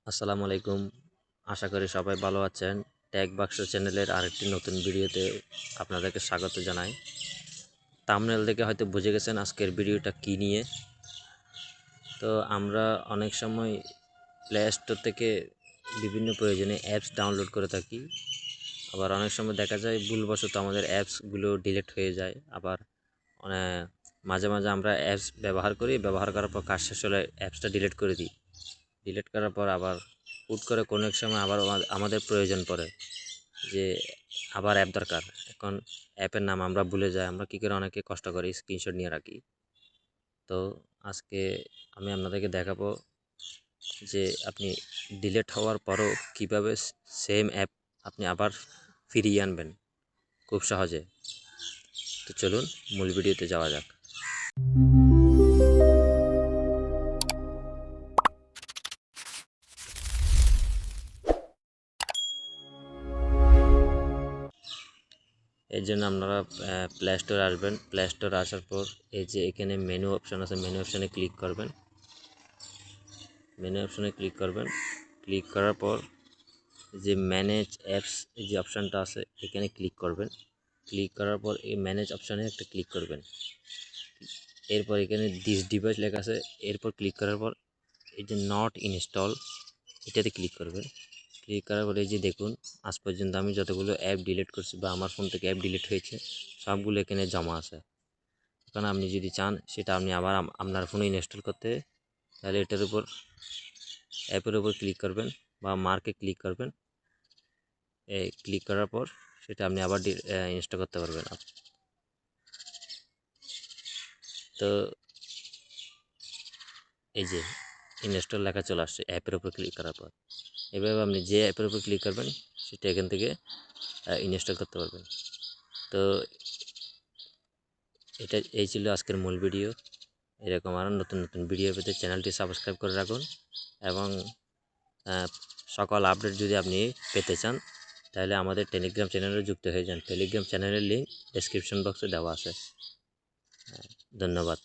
আসসালামু আলাইকুম। আশা করি সবাই ভালো আছেন। টেক বাক্স চ্যানেলের আরেকটি নতুন ভিডিওতে আপনাদেরকে স্বাগত জানাই। থাম্বনেল দেখে হয়তো বুঝে গেছেন আজকের ভিডিওটা কী নিয়ে। তো আমরা অনেক সময় প্লে স্টোর থেকে বিভিন্ন প্রয়োজনে অ্যাপস ডাউনলোড করে থাকি। আবার অনেক সময় দেখা যায় ভুলবশত আমাদের অ্যাপসগুলো ডিলিট হয়ে যায়। আবার মাঝে মাঝে আমরা অ্যাপস ব্যবহার করার পর কাজ শেষ হলে অ্যাপসটা ডিলিট করে দিই। ডিলিট করার পর আবার হুট করে কোনো এক সময় আবার আমাদের প্রয়োজন পড়ে যে আবার অ্যাপ দরকার। এখন অ্যাপের নাম আমরা ভুলে যাই। আমরা কী করে অনেকে কষ্ট করে স্ক্রিনশট নিয়ে রাখি। তো আজকে আমি আপনাদেরকে দেখাবো যে আপনি ডিলিট হওয়ার পরও কীভাবে সেম অ্যাপ আপনি আবার ফিরিয়ে আনবেন খুব সহজে। তো চলুন মূল ভিডিওতে যাওয়া যাক। এর জন্য আপনারা প্লে স্টোরে আসবেন। প্লে স্টোরে আসার পর এই যে এখানে মেনু অপশান আছে, মেনু অপশানে ক্লিক করবেন। ক্লিক করার পর যে ম্যানেজ অ্যাপস এই যে অপশানটা আছে এখানে ক্লিক করবেন। ক্লিক করার পর এই ম্যানেজ অপশানে একটা ক্লিক করবেন। এরপর এখানে দিস ডিভাইস লেখা আছে, এরপর ক্লিক করার পর এই যে নট ইনস্টল এটাতে ক্লিক করবেন। ক্লিক করার পরে এই যে দেখুন আজ পর্যন্ত আমি যতগুলো অ্যাপ ডিলিট করছি বা আমার ফোন থেকে অ্যাপ ডিলিট হয়েছে সবগুলো এখানে জমা আছে। এখন আপনি যদি চান সেটা আপনি আবার আপনার ফোনে ইনস্টল করতে, তাহলে এটার উপর অ্যাপের উপর ক্লিক করবেন বা মার্কে ক্লিক করবেন। ক্লিক করার পর সেটা আপনি আবার ইনস্টল করতে পারবেন। তো এই যে ইনস্টল লেখা চলে আসছে অ্যাপের উপর ক্লিক করার পর। এভাবে আপনি যে অ্যাপের উপর ক্লিক করবেন সেটা এখান থেকে ইনস্টল করতে পারবেন। তো এই ছিল আজকের মূল ভিডিও। এরকম আরও নতুন নতুন ভিডিও পেতে চ্যানেলটি সাবস্ক্রাইব করে রাখুন এবং সকল আপডেট যদি আপনি পেতে চান তাহলে আমাদের টেলিগ্রাম চ্যানেলে যুক্ত হয়ে যান। টেলিগ্রাম চ্যানেলের লিঙ্ক ডেসক্রিপশন বক্সে দেওয়া আছে। ধন্যবাদ।